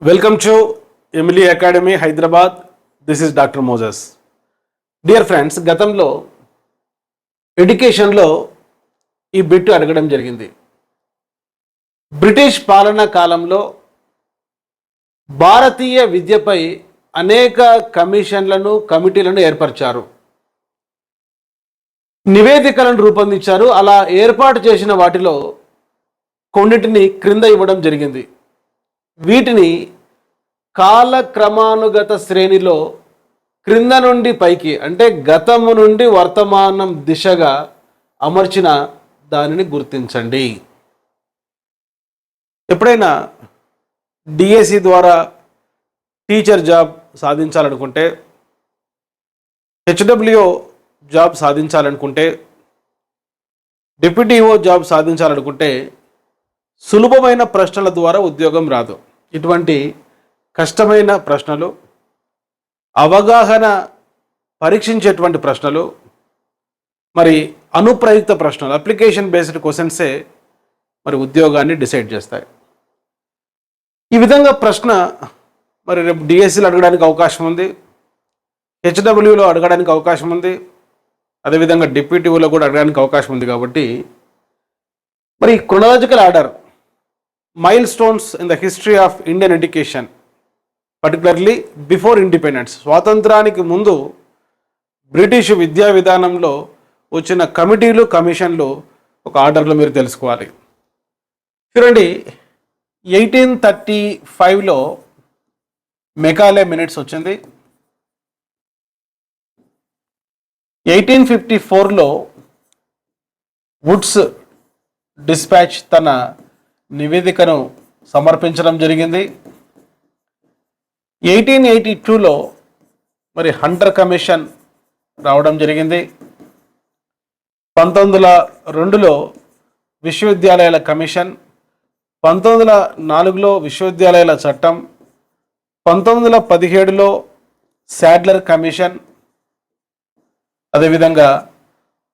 Welcome to Emily Academy, Hyderabad. This is Dr. Moses. Dear friends, గతంలో ఎడ్యుకేషన్లో ఈ bit అడగడం జరిగింది. బ్రిటిష్ పాలనా కాలంలో భారతీయ విద్యపై అనేక కమిటీలను ఏర్పరిచారు, నివేదికలను రూపొందించారు. అలా ఏర్పాటు చేసిన వాటిలో కొన్నిటిని క్రింద ఇవ్వడం జరిగింది. వీటిని కాలక్రమానుగత శ్రేణిలో క్రింద నుండి పైకి, అంటే గతము నుండి వర్తమానం దిశగా అమర్చిన దానిని గుర్తించండి. ఎప్పుడైనా డిఎస్సి ద్వారా టీచర్ జాబ్ సాధించాలనుకుంటే, హెచ్డబ్ల్యూఓ జాబ్ సాధించాలనుకుంటే, డిప్యూటీఓ జాబ్ సాధించాలనుకుంటే సులభమైన ప్రశ్నల ద్వారా ఉద్యోగం రాదు. ఇటువంటి కష్టమైన ప్రశ్నలు, అవగాహన పరీక్షించేటువంటి ప్రశ్నలు, మరి అనుప్రయుక్త ప్రశ్నలు, అప్లికేషన్ బేస్డ్ క్వశ్చన్సే మరి ఉద్యోగాన్ని డిసైడ్ చేస్తాయి. ఈ విధంగా ప్రశ్న మరి రేపు డిఎస్సిలో అడగడానికి అవకాశం ఉంది, హెచ్డబ్ల్యూలో అడగడానికి అవకాశం ఉంది, అదేవిధంగా డిప్యూటీఓలో కూడా అడగడానికి అవకాశం ఉంది. కాబట్టి మరి chronological order, milestones in the history of Indian education, particularly before independence, స్వాతంత్రానికి ముందు బ్రిటిష్ విద్యా విధానంలో వచ్చిన కమిటీలు, కమిషన్లు ఒక ఆర్డర్లో మీరు తెలుసుకోవాలి. చూడండి, 1835లో మెకాలే మినిట్స్ వచ్చింది. 1854లో వుడ్స్ డిస్పాచ్ తన నివేదికను సమర్పించడం జరిగింది. 1882లో మరి హంటర్ కమిషన్ రావడం జరిగింది. 1902లో విశ్వవిద్యాలయాల కమిషన్, 1904లో విశ్వవిద్యాలయాల చట్టం, 1917లో శాడ్లర్ కమిషన్, అదేవిధంగా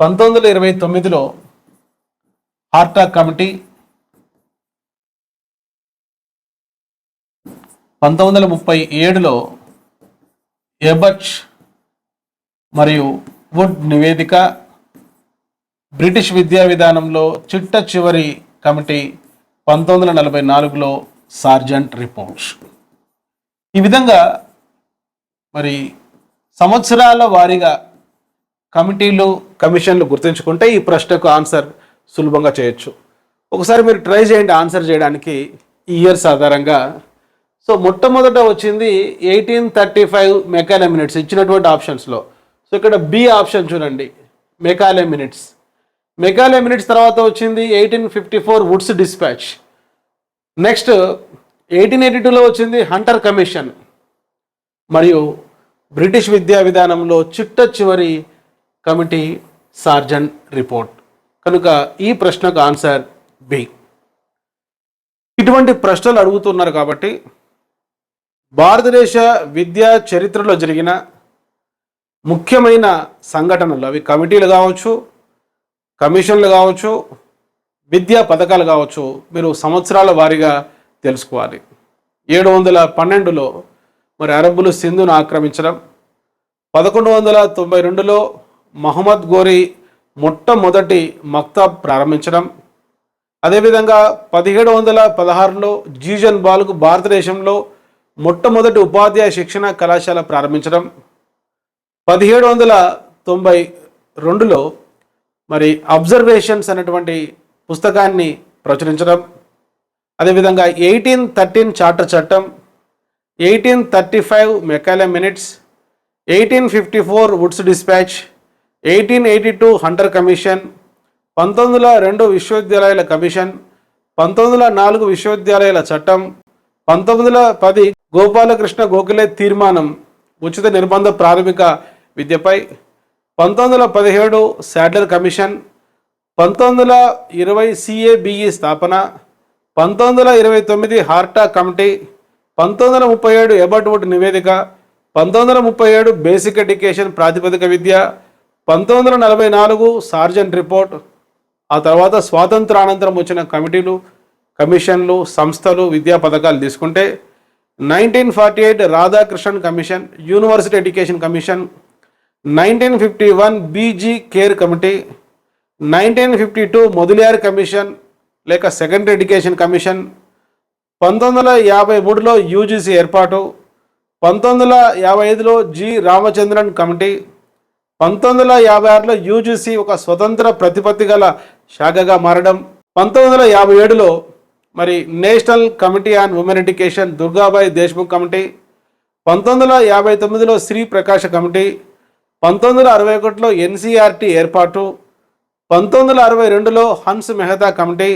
1929లో హార్టా కమిటీ, 1937లో ఎబర్చ్ మరియు వుడ్ నివేదిక, బ్రిటిష్ విద్యా విధానంలో చిట్ట చివరి కమిటీ 1944లో సార్జెంట్ రిపోర్ట్స్. ఈ విధంగా మరి సంవత్సరాల వారీగా కమిటీలు, కమిషన్లు గుర్తుంచుకుంటే ఈ ప్రశ్నకు ఆన్సర్ సులభంగా చేయొచ్చు. ఒకసారి మీరు ట్రై చేయండి ఆన్సర్ చేయడానికి ఈ ఇయర్స్ ఆధారంగా. సో మొట్టమొదట వచ్చింది 1835 మెకాలే మినిట్స్ ఇచ్చినటువంటి ఆప్షన్స్లో. సో ఇక్కడ బి ఆప్షన్ చూడండి, మెకాలే మినిట్స్. మెకాలే మినిట్స్ తర్వాత వచ్చింది 1854 వుడ్స్ డిస్పాచ్. నెక్స్ట్ 1882లో వచ్చింది హంటర్ కమిషన్ మరియు బ్రిటిష్ విద్యా విధానంలో చిట్ట చివరి కమిటీ సార్జెంట్ రిపోర్ట్. కనుక ఈ ప్రశ్నకు ఆన్సర్ బి. ఇటువంటి ప్రశ్నలు అడుగుతున్నారు కాబట్టి భారతదేశ విద్యా చరిత్రలో జరిగిన ముఖ్యమైన సంఘటనలు, అవి కమిటీలు కావచ్చు, కమిషన్లు కావచ్చు, విద్యా పథకాలు కావచ్చు, మీరు సంవత్సరాల వారీగా తెలుసుకోవాలి. 712లో మరి అరబ్బులు సింధును ఆక్రమించడం, 1192లో మహమ్మద్ గోరీ మొట్టమొదటి మక్తబ్ ప్రారంభించడం, అదేవిధంగా 1716లో జీజన్ బాల్కు భారతదేశంలో మొట్టమొదటి ఉపాధ్యాయ శిక్షణ కళాశాల ప్రారంభించడం, 1792లో మరి అబ్జర్వేషన్స్ అనేటువంటి పుస్తకాన్ని ప్రచురించడం, అదేవిధంగా 1813 చార్టర్ చట్టం, 1835 Macaulay minutes, 1854 Woods dispatch, 1882 Hunter commission, 1902 విశ్వవిద్యాలయాల కమిషన్, 1904 విశ్వవిద్యాలయాల చట్టం, 1910 గోపాలకృష్ణ గోఖలే తీర్మానం ఉచిత నిర్బంధ ప్రాథమిక విద్యపై, 1917 శాడ్లర్ కమిషన్, 1920 సిఏబిఈ స్థాపన, 1929 హార్టా కమిటీ, 1937 ఎబర్ట్ వుడ్ నివేదిక, 1937 బేసిక్ ఎడ్యుకేషన్ ప్రాతిపదిక విద్య, 1944 సార్జెంట్ రిపోర్ట్. ఆ తర్వాత స్వాతంత్రానంతరం వచ్చిన కమిటీలు, కమిషన్లు, సంస్థలు, విద్యా పథకాలు తీసుకుంటే 1948 Radhakrishnan commission, university education commission. 1951 B G Kher committee. 1952 Mudaliar commission లేక సెకండరీ ఎడ్యుకేషన్ కమిషన్. 1953లో యూజీసీ ఏర్పాటు. 1955లో జి రామచంద్రన్ కమిటీ. 1956లో యూజీసీ ఒక స్వతంత్ర ప్రతిపత్తి గల శాఖగా మారడం. 1957లో మరి national committee on women education Durgabai Deshmukh committee. 1959లో శ్రీ ప్రకాశ కమిటీ. 1961లో ఎన్సీఆర్టీ ఏర్పాటు. 1962లో హన్స్ మెహతా కమిటీ.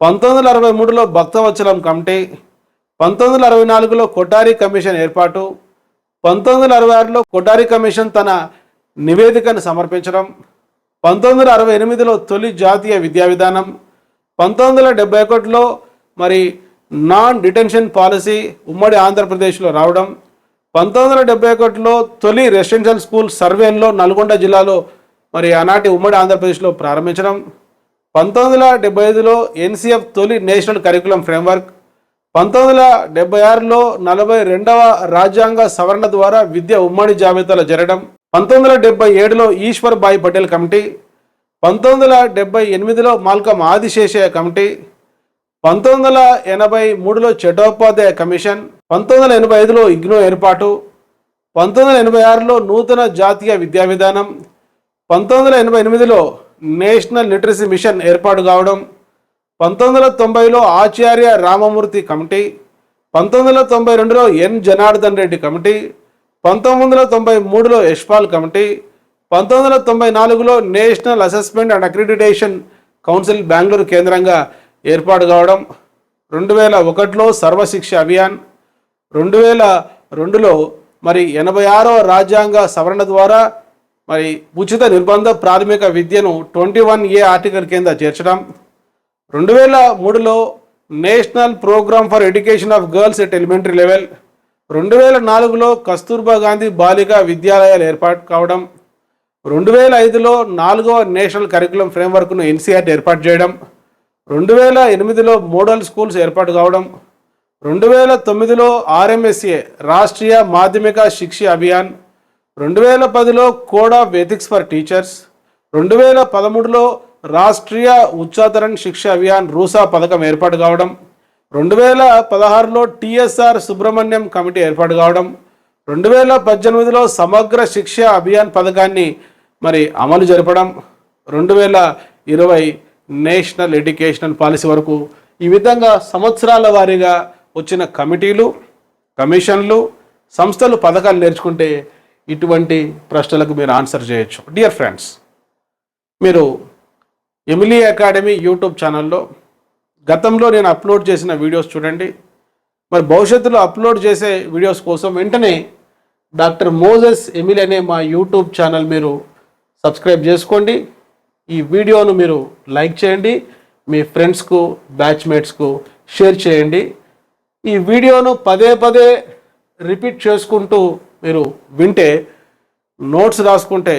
1963లో భక్తవత్సలం కమిటీ. 1964లో కొఠారి కమిషన్ ఏర్పాటు. 1966లో కొఠారి కమిషన్ తన నివేదికను సమర్పించడం. 1968లో తొలి జాతీయ విద్యా విధానం. 1971లో మరి నాన్ డిటెన్షన్ పాలసీ ఉమ్మడి ఆంధ్రప్రదేశ్లో రావడం. 1971లో తొలి రెసిడెన్షియల్ స్కూల్ సర్వేలో నల్గొండ జిల్లాలో మరి ఆనాటి ఉమ్మడి ఆంధ్రప్రదేశ్లో ప్రారంభించడం. 1975లో ఎన్సీఎఫ్ తొలి నేషనల్ కరికులం ఫ్రేమ్వర్క్. 1976లో 42వ రాజ్యాంగ సవరణ ద్వారా విద్య ఉమ్మడి జాబితాలో జరగడం. 1977లో ఈశ్వర్ భాయ్ పటేల్ కమిటీ. 1978లో మాల్కమ్ ఆదిశేషయ్య కమిటీ. 1983లో చటోపాధ్యాయ కమిషన్. 1985లో ఇగ్నో ఏర్పాటు. 1986లో నూతన జాతీయ విద్యా విధానం. 1988లో నేషనల్ లిటరసీ మిషన్ ఏర్పాటు కావడం. 1990లో ఆచార్య రామమూర్తి కమిటీ. 1992లో ఎన్ జనార్దన్ రెడ్డి కమిటీ. 1993లో యశ్పాల్ కమిటీ. 1994లో national assessment and accreditation council Bengaluru కేంద్రంగా ఏర్పాటు కావడం. 2001లో సర్వశిక్ష అభియాన్. 2002లో మరి 86వ రాజ్యాంగ సవరణ ద్వారా మరి ఉచిత నిర్బంధ ప్రాథమిక విద్యను 21A ఆర్టికల్ కింద చేర్చడం. 2003లో national programme for education of girls at elementary level. 2004లో కస్తూర్బా గాంధీ బాలికా విద్యాలయాలు ఏర్పాటు కావడం. 2005లో 4వ నేషనల్ కరికులం ఫ్రేమ్వర్క్ను ఎన్సీఆర్టీ ఏర్పాటు చేయడం. 2008లో మోడల్ స్కూల్స్ ఏర్పాటు కావడం. 2009లో ఆర్ఎంఎస్ఏ రాష్ట్రీయ మాధ్యమిక శిక్ష అభియాన్. 2010లో code of ethics for teachers. 2013లో రాష్ట్రీయ ఉచ్చాతరణ్ శిక్ష అభియాన్ రూసా పథకం ఏర్పాటు కావడం. 2016లో టిఎస్ఆర్ సుబ్రహ్మణ్యం కమిటీ ఏర్పాటు కావడం. 2018లో సమగ్ర శిక్ష అభియాన్ పథకాన్ని మరి అమలు జరపడం. 2020 నేషనల్ ఎడ్యుకేషనల్ పాలసీ వరకు ఈ విధంగా సంవత్సరాల వారీగా వచ్చిన కమిటీలు, కమిషన్లు, సంస్థలు, పథకాలు నేర్చుకుంటే ఇటువంటి ప్రశ్నలకు మీరు ఆన్సర్ చేయొచ్చు. డియర్ ఫ్రెండ్స్, మీరు ఎమిలీ అకాడమీ యూట్యూబ్ ఛానల్లో గతంలో నేను అప్లోడ్ చేసిన వీడియోస్ చూడండి. మరి భవిష్యత్తులో అప్లోడ్ చేసే వీడియోస్ కోసం వెంటనే డాక్టర్ మోజెస్ ఎమిలీ అనే మా యూట్యూబ్ ఛానల్ మీరు సబ్స్క్రైబ్ చేసుకోండి. ఈ వీడియోను మీరు లైక్ చేయండి, మీ ఫ్రెండ్స్కు, బ్యాచ్మేట్స్కు షేర్ చేయండి. ఈ వీడియోను పదే పదే రిపీట్ చేసుకుంటూ మీరు వింటే, నోట్స్ రాసుకుంటే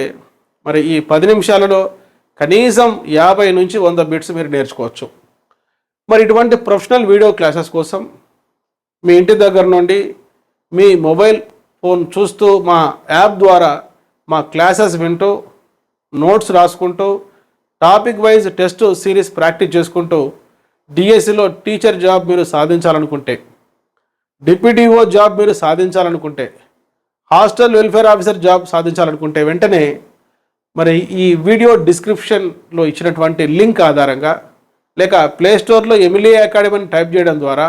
మరి ఈ 10 నిమిషాలలో కనీసం 50 నుంచి 100 బిట్స్ మీరు నేర్చుకోవచ్చు. మరి ఇటువంటి ప్రొఫెషనల్ వీడియో క్లాసెస్ కోసం మీ ఇంటి దగ్గర నుండి మీ మొబైల్ ఫోన్ చూస్తూ మా యాప్ ద్వారా మా క్లాసెస్ వింటూ, నోట్స్ రాసుకుంటూ, topic wise test series practice చేసుకుంటూ డిఎస్సిలో టీచర్ జాబ్ మీరు సాధించాలనుకుంటే, డిప్యూటీఓ జాబ్ మీరు సాధించాలనుకుంటే, హాస్టల్ వెల్ఫేర్ ఆఫీసర్ జాబ్ సాధించాలనుకుంటే వెంటనే మరి ఈ వీడియో డిస్క్రిప్షన్లో ఇచ్చినటువంటి లింక్ ఆధారంగా లేక ప్లేస్టోర్లో ఎమిలీ అకాడమీని టైప్ చేయడం ద్వారా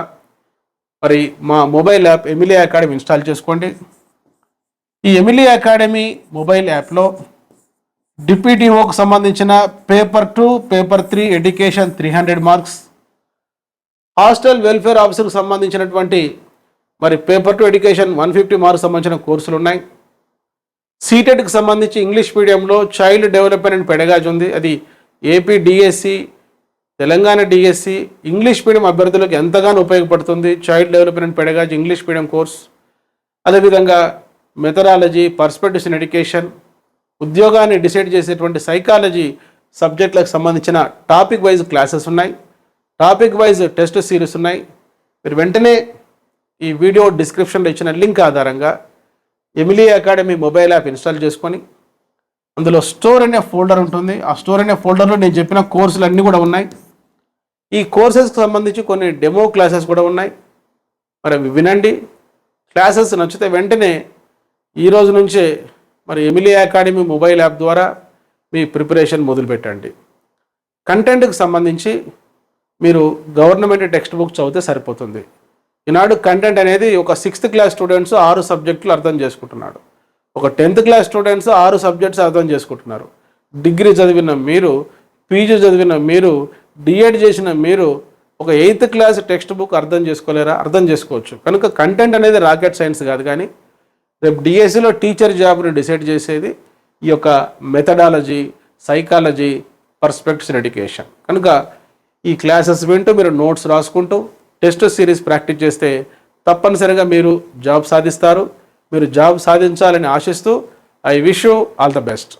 మరి మా mobile app Emily academy install చేసుకోండి. ఈ ఎమిలీ అకాడమీ మొబైల్ యాప్లో డిప్యూటీఓకు సంబంధించిన paper 2, paper 3 education 300 marks, hostel welfare ఆఫీసర్కు సంబంధించినటువంటి మరి పేపర్ 2 ఎడ్యుకేషన్ 150 మార్క్స్ సంబంధించిన కోర్సులు ఉన్నాయి. సీటెట్కి సంబంధించి ఇంగ్లీష్ మీడియంలో చైల్డ్ డెవలప్మెంట్ అండ్ పెడగాజ్ ఉంది. అది AP DSC, Telangana DSC English medium అభ్యర్థులకు ఎంతగానో ఉపయోగపడుతుంది. Child development and pedagogy English medium course. అదేవిధంగా మెథడాలజీ, పర్స్పెక్టివ్స్ ఇన్ ఎడ్యుకేషన్, ఉద్యోగాన్ని డిసైడ్ చేసేటువంటి సైకాలజీ సబ్జెక్టులకు సంబంధించిన టాపిక్ వైజ్ క్లాసెస్ ఉన్నాయి. టాపిక్ వైజ్ టెస్ట్ సిరీస్ ఉన్నాయి. మీరు వెంటనే ఈ వీడియో డిస్క్రిప్షన్లో ఇచ్చిన లింక్ ఆధారంగా Emily academy mobile app install చేసుకొని అందులో స్టోర్ అనే ఫోల్డర్ ఉంటుంది. ఆ స్టోర్ అనే ఫోల్డర్లో నేను చెప్పిన కోర్సులు అన్నీ కూడా ఉన్నాయి. ఈ కోర్సెస్కి సంబంధించి కొన్ని డెమో క్లాసెస్ కూడా ఉన్నాయి. మరి అవి వినండి. క్లాసెస్ నచ్చితే వెంటనే ఈ రోజు నుంచే మరి ఎమిలీ అకాడమీ మొబైల్ యాప్ ద్వారా మీ ప్రిపరేషన్ మొదలుపెట్టండి. కంటెంట్కి సంబంధించి మీరు గవర్నమెంట్ టెక్స్ట్ బుక్ చదివితే సరిపోతుంది. ఈనాడు కంటెంట్ అనేది ఒక 6th క్లాస్ స్టూడెంట్స్ 6 సబ్జెక్టులు అర్థం చేసుకుంటున్నాడు. ఒక 10th క్లాస్ స్టూడెంట్స్ 6 సబ్జెక్ట్స్ అర్థం చేసుకుంటున్నారు. డిగ్రీ చదివిన మీరు, పీజీ చదివిన మీరు, డిఎడ్ చేసిన మీరు ఒక 8th క్లాస్ టెక్స్ట్ బుక్ అర్థం చేసుకోలేరా? అర్థం చేసుకోవచ్చు. కనుక కంటెంట్ అనేది రాకెట్ సైన్స్ కాదు. కానీ రేపు డిఎస్సిలో టీచర్ జాబ్ని డిసైడ్ చేసేది ఈ యొక్క methodology, psychology, perspectives in education. కనుక ఈ క్లాసెస్ వింటూ మీరు నోట్స్ రాసుకుంటూ టెస్ట్ సిరీస్ ప్రాక్టీస్ చేస్తే తప్పనిసరిగా మీరు జాబ్ సాధిస్తారు. మీరు జాబ్ సాధించాలని ఆశిస్తూ I wish you all the best.